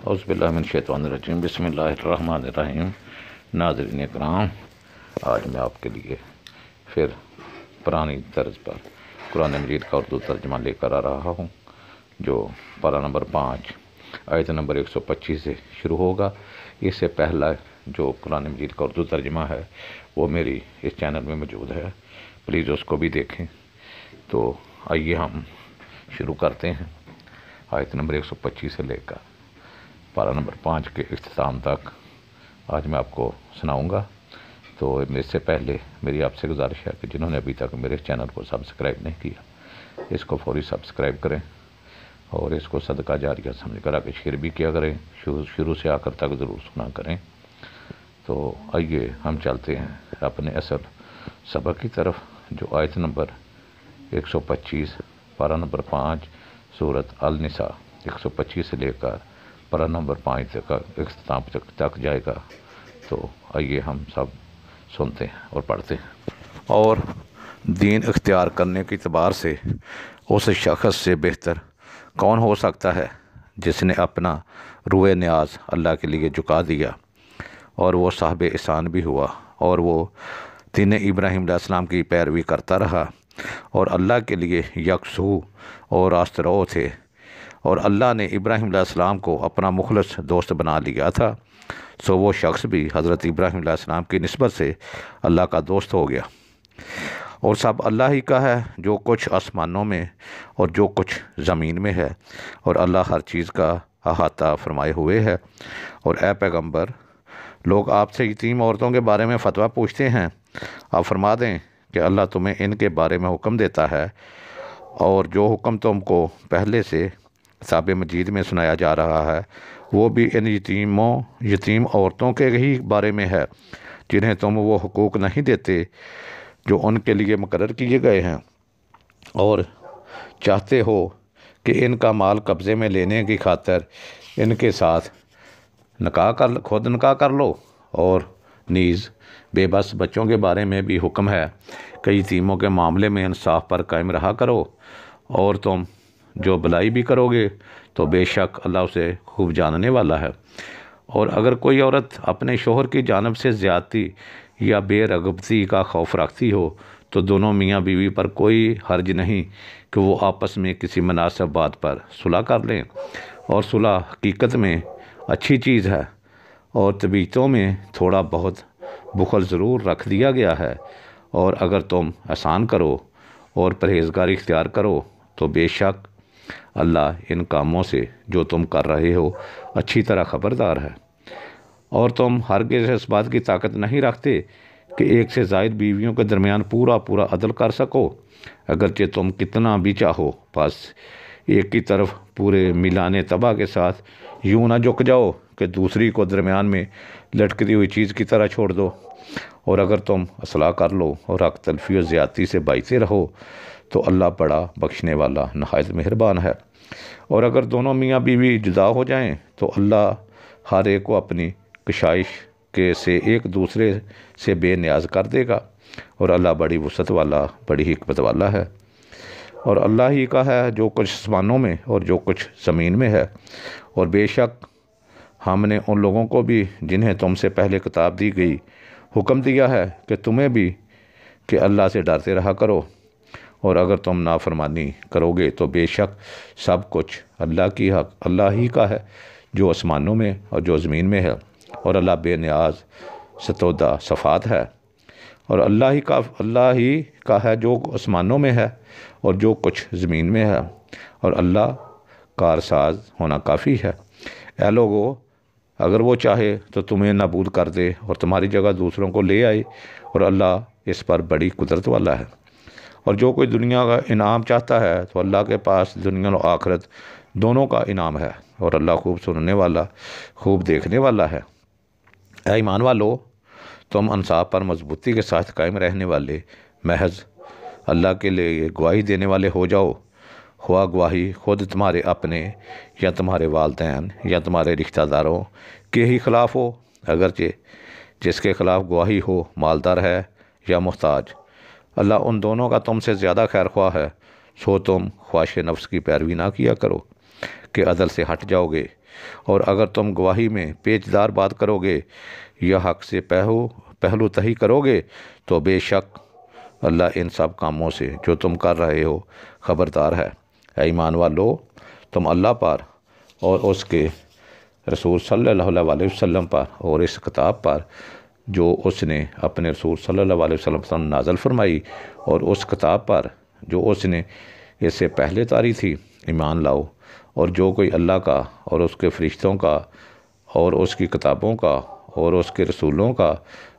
اعوذ باللہ من الشیطان الرجیم، بسم اللہ الرحمن الرحیم۔ ناظرین اکرام، آج میں آپ کے لیے پھر پرانی طرز پر قرآن مجید کا اردو ترجمہ لے کر آ رہا ہوں، جو پارہ نمبر 5 آیت نمبر 125 سے شروع ہوگا۔ اس سے پہلا جو قرآن مجید کا اردو ترجمہ ہے وہ میری اس چینل میں موجود ہے، پلیز اس کو بھی دیکھیں۔ تو آئیے ہم شروع کرتے ہیں۔ آیت نمبر 125 سے لے کر پارہ نمبر 5 کے اختتام تک آج میں آپ کو سناؤں گا۔ تو اس سے پہلے میری آپ سے گزارش ہے کہ جنہوں نے ابھی تک میرے چینل کو سبسکرائب نہیں کیا، اس کو فوری سبسکرائب کریں اور اس کو صدقہ جاریہ سمجھ کر آگے شیئر بھی کیا کریں، شروع سے آخر تک ضرور سنا کریں۔ تو آئیے ہم چلتے ہیں اپنے اصل سبق کی طرف، جو آیت نمبر 125 پارہ نمبر 5 سورہ النساء 125 سے لے کر پارہ نمبر 5 تک اختتام تک جائے گا۔ تو آئیے ہم سب سنتے ہیں اور پڑھتے ہیں۔ اور دین اختیار کرنے کے اعتبار سے اس شخص سے بہتر کون ہو سکتا ہے جس نے اپنا روئے نیاز اللہ کے لیے جھکا دیا، اور وہ صاحب احسان بھی ہوا، اور وہ دین ابراہیم علیہ السلام کی پیروی کرتا رہا، اور اللہ کے لیے یکسو اور راست رو تھے، اور اللہ نے ابراہیم علیہ السلام کو اپنا مخلص دوست بنا لیا تھا، سو وہ شخص بھی حضرت ابراہیم علیہ السلام کی نسبت سے اللہ کا دوست ہو گیا۔ اور سب اللہ ہی کا ہے، جو کچھ آسمانوں میں اور جو کچھ زمین میں ہے، اور اللہ ہر چیز کا احاطہ فرمائے ہوئے ہے۔ اور اے پیغمبر، لوگ آپ سے یتیم عورتوں کے بارے میں فتویٰ پوچھتے ہیں، آپ فرما دیں کہ اللہ تمہیں ان کے بارے میں حکم دیتا ہے، اور جو حکم تم کو پہلے سے کتاب مجید میں سنایا جا رہا ہے وہ بھی ان یتیم عورتوں کے ہی بارے میں ہے، جنہیں تم وہ حقوق نہیں دیتے جو ان کے لیے مقرر کیے گئے ہیں، اور چاہتے ہو کہ ان کا مال قبضے میں لینے کی خاطر ان کے ساتھ خود نکاح کر لو۔ اور نیز بے بس بچوں کے بارے میں بھی حکم ہے کہ یتیموں کے معاملے میں انصاف پر قائم رہا کرو، اور تم جو بلائی بھی کرو گے تو بے شک اللہ اسے خوب جاننے والا ہے۔ اور اگر کوئی عورت اپنے شوہر کی جانب سے زیادتی یا بے رغبتی کا خوف رکھتی ہو تو دونوں میاں بیوی پر کوئی حرج نہیں کہ وہ آپس میں کسی مناسب بات پر صلح کر لیں، اور صلح حقیقت میں اچھی چیز ہے، اور طبیعتوں میں تھوڑا بہت بخل ضرور رکھ دیا گیا ہے، اور اگر تم احسان کرو اور پرہیزگاری اختیار کرو تو بے شک اللہ ان کاموں سے جو تم کر رہے ہو اچھی طرح خبردار ہے۔ اور تم ہرگز اس بات کی طاقت نہیں رکھتے کہ ایک سے زائد بیویوں کے درمیان پورا عدل کر سکو، اگرچہ تم کتنا بھی چاہو، بس ایک کی طرف پورے میلان طبع کے ساتھ یوں نہ جھک جاؤ کہ دوسری کو درمیان میں لٹکتی ہوئی چیز کی طرح چھوڑ دو۔ اور اگر تم اصلاح کر لو اور حق تلفی و زیادتی سے بچتے رہو تو اللہ بڑا بخشنے والا نہایت مہربان ہے۔ اور اگر دونوں میاں بیوی جدا ہو جائیں تو اللہ ہر ایک کو اپنی کشائش سے ایک دوسرے سے بے نیاز کر دے گا، اور اللہ بڑی وسعت والا، بڑی حکمت والا ہے۔ اور اللہ ہی کا ہے جو کچھ آسمانوں میں اور جو کچھ زمین میں ہے۔ اور بے شک ہم نے ان لوگوں کو بھی جنہیں تم سے پہلے کتاب دی گئی حکم دیا ہے کہ تمہیں بھی کہ اللہ سے ڈرتے رہا کرو، اور اگر تم نافرمانی کرو گے تو بے شک سب کچھ اللہ ہی کا ہے جو آسمانوں میں اور جو زمین میں ہے، اور اللہ بے نیاز ستودہ صفات ہے۔ اور اللہ ہی کا ہے جو آسمانوں میں ہے اور جو کچھ زمین میں ہے، اور اللہ کارساز ہونا کافی ہے۔ اے لوگو، اگر وہ چاہے تو تمہیں نابود کر دے اور تمہاری جگہ دوسروں کو لے آئے، اور اللہ اس پر بڑی قدرت والا ہے۔ اور جو کوئی دنیا کا انعام چاہتا ہے تو اللہ کے پاس دنیا و آخرت دونوں کا انعام ہے، اور اللہ خوب سننے والا، خوب دیکھنے والا ہے۔ اے ایمان والو، تم انصاف پر مضبوطی کے ساتھ قائم رہنے والے محض اللہ کے لیے گواہی دینے والے ہو جاؤ، خواہ گواہی خود تمہارے اپنے یا تمہارے والدین یا تمہارے رشتہ داروں کے ہی خلاف ہو، اگرچہ جس کے خلاف گواہی ہو مالدار ہے یا محتاج، اللہ ان دونوں کا تم سے زیادہ خیر خواہ ہے۔ سو تم خواہش نفس کی پیروی نہ کیا کرو کہ عدل سے ہٹ جاؤ گے، اور اگر تم گواہی میں پیچدار بات کرو گے یا حق سے پہلو تہی کرو گے تو بے شک اللہ ان سب کاموں سے جو تم کر رہے ہو خبردار ہے۔ اے ایمان والو، تم اللہ پر اور اس کے رسول صلی اللہ علیہ وسلم پر اور اس کتاب پر جو اس نے اپنے رسول صلی اللہ علیہ وسلم پر نازل فرمائی اور اس کتاب پر جو اس نے اس سے پہلے اتاری تھی ایمان لاؤ، اور جو کوئی اللہ کا اور اس کے فرشتوں کا اور اس کی کتابوں کا اور اس کے رسولوں کا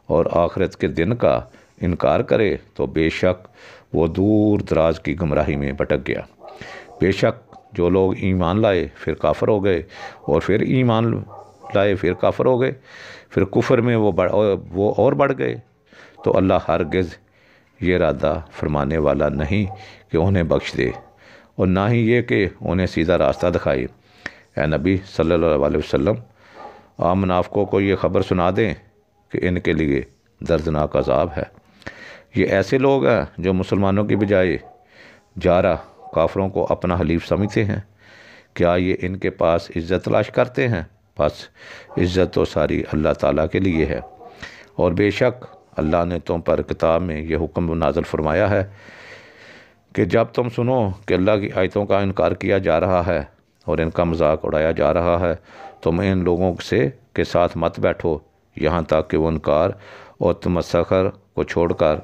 اور آخرت کے دن کا انکار کرے تو بے شک وہ دور دراز کی گمراہی میں بھٹک گیا۔ بے شک جو لوگ ایمان لائے پھر کافر ہو گئے اور پھر ایمان لائے پھر کافر ہو گئے، پھر کفر میں وہ اور بڑھ گئے، تو اللہ ہرگز یہ ارادہ فرمانے والا نہیں کہ انہیں بخش دے، اور نہ ہی یہ کہ انہیں سیدھا راستہ دکھائے۔ اے نبی صلی اللہ علیہ وسلم، آپ منافقوں کو یہ خبر سنا دیں کہ ان کے لیے دردناک عذاب ہے۔ یہ ایسے لوگ ہیں جو مسلمانوں کی بجائے جارہ کافروں کو اپنا حلیف سمجھتے ہیں۔ کیا یہ ان کے پاس عزت تلاش کرتے ہیں؟ بس عزت تو ساری اللہ تعالیٰ کے لیے ہے۔ اور بے شک اللہ نے تم پر کتاب میں یہ حکم نازل فرمایا ہے کہ جب تم سنو کہ اللہ کی آیتوں کا انکار کیا جا رہا ہے اور ان کا مذاق اڑایا جا رہا ہے، تم ان لوگوں کے ساتھ مت بیٹھو یہاں تک کہ وہ انکار اور تمسخر کو چھوڑ کر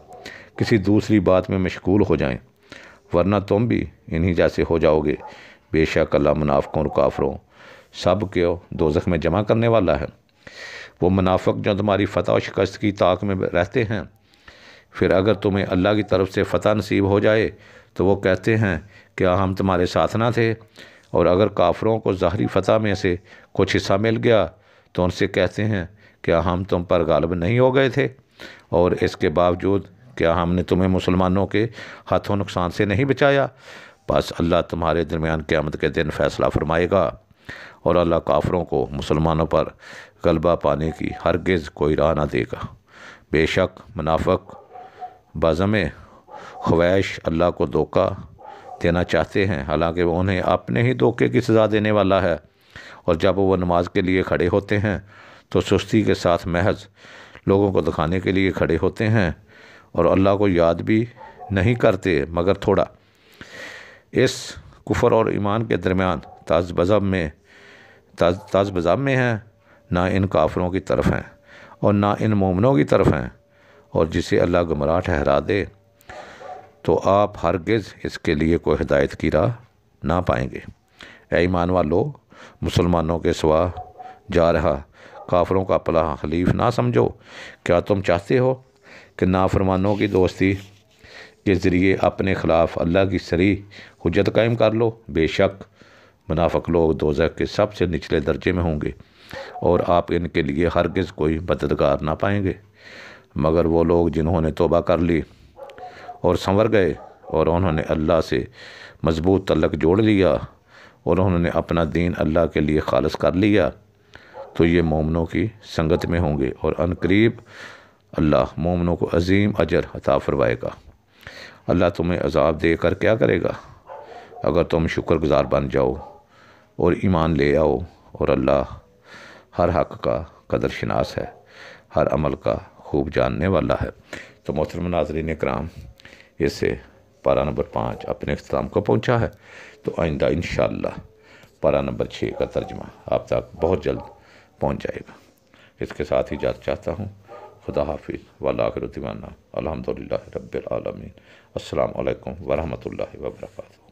کسی دوسری بات میں مشغول ہو جائیں، ورنہ تم بھی انہی جیسے ہو جاؤ گے۔ بے شک اللہ منافقوں اور کافروں سب کو دوزخ میں جمع کرنے والا ہے۔ وہ منافق جو تمہاری فتح و شکست کی طاق میں رہتے ہیں، پھر اگر تمہیں اللہ کی طرف سے فتح نصیب ہو جائے تو وہ کہتے ہیں کیا ہم تمہارے ساتھ نہ تھے؟ اور اگر کافروں کو ظاہری فتح میں سے کچھ حصہ مل گیا تو ان سے کہتے ہیں کیا ہم تم پر غالب نہیں ہو گئے تھے؟ اور اس کے باوجود کیا ہم نے تمہیں مسلمانوں کے ہاتھوں نقصان سے نہیں بچایا؟ بس اللہ تمہارے درمیان قیامت کے دن فیصلہ فرمائے گا، اور اللہ کافروں کو مسلمانوں پر غلبہ پانے کی ہرگز کوئی راہ نہ دے گا۔ بے شک منافق بعزم خواہش اللہ کو دھوکہ دینا چاہتے ہیں، حالانکہ وہ انہیں اپنے ہی دھوکے کی سزا دینے والا ہے۔ اور جب وہ نماز کے لیے کھڑے ہوتے ہیں تو سستی کے ساتھ محض لوگوں کو دکھانے کے لیے کھڑے ہوتے ہیں اور اللہ کو یاد بھی نہیں کرتے مگر تھوڑا۔ اس کفر اور ایمان کے درمیان تاز بزاب میں ہیں، نہ ان کافروں کی طرف ہیں اور نہ ان مومنوں کی طرف ہیں، اور جسے اللہ گمراہ ٹھہرا دے تو آپ ہرگز اس کے لیے کوئی ہدایت کی راہ نہ پائیں گے۔ اے ایمان والو، مسلمانوں کے سوا جا رہا کافروں کا اپنا حلیف نہ سمجھو۔ کیا تم چاہتے ہو کہ نافرمانوں کی دوستی کے ذریعے اپنے خلاف اللہ کی صریح حجت قائم کر لو؟ بے شک منافق لوگ دوزخ کے سب سے نچلے درجے میں ہوں گے، اور آپ ان کے لیے ہرگز کوئی مددگار نہ پائیں گے مگر وہ لوگ جنہوں نے توبہ کر لی اور سنور گئے، اور انہوں نے اللہ سے مضبوط تعلق جوڑ لیا، اور انہوں نے اپنا دین اللہ کے لیے خالص کر لیا، تو یہ مومنوں کی سنگت میں ہوں گے، اور ان قریب اللہ مومنوں کو عظیم اجر عطا فرمائے گا۔ اللہ تمہیں عذاب دے کر کیا کرے گا اگر تم شکر گزار بن جاؤ اور ایمان لے آؤ، اور اللہ ہر حق کا قدر شناس ہے، ہر عمل کا خوب جاننے والا ہے۔ تو محترم ناظرین کرام، اس سے پارہ نمبر 5 اپنے اختتام کو پہنچا ہے، تو آئندہ انشاءاللہ پارہ نمبر 6 کا ترجمہ آپ تک بہت جلد پہنچ جائے گا۔ اس کے ساتھ ہی اجازت چاہتا ہوں۔ خدا حافظ والآخر دعوانا الحمدللہ رب العالمین۔ السلام علیکم ورحمۃ اللہ وبرکاتہ۔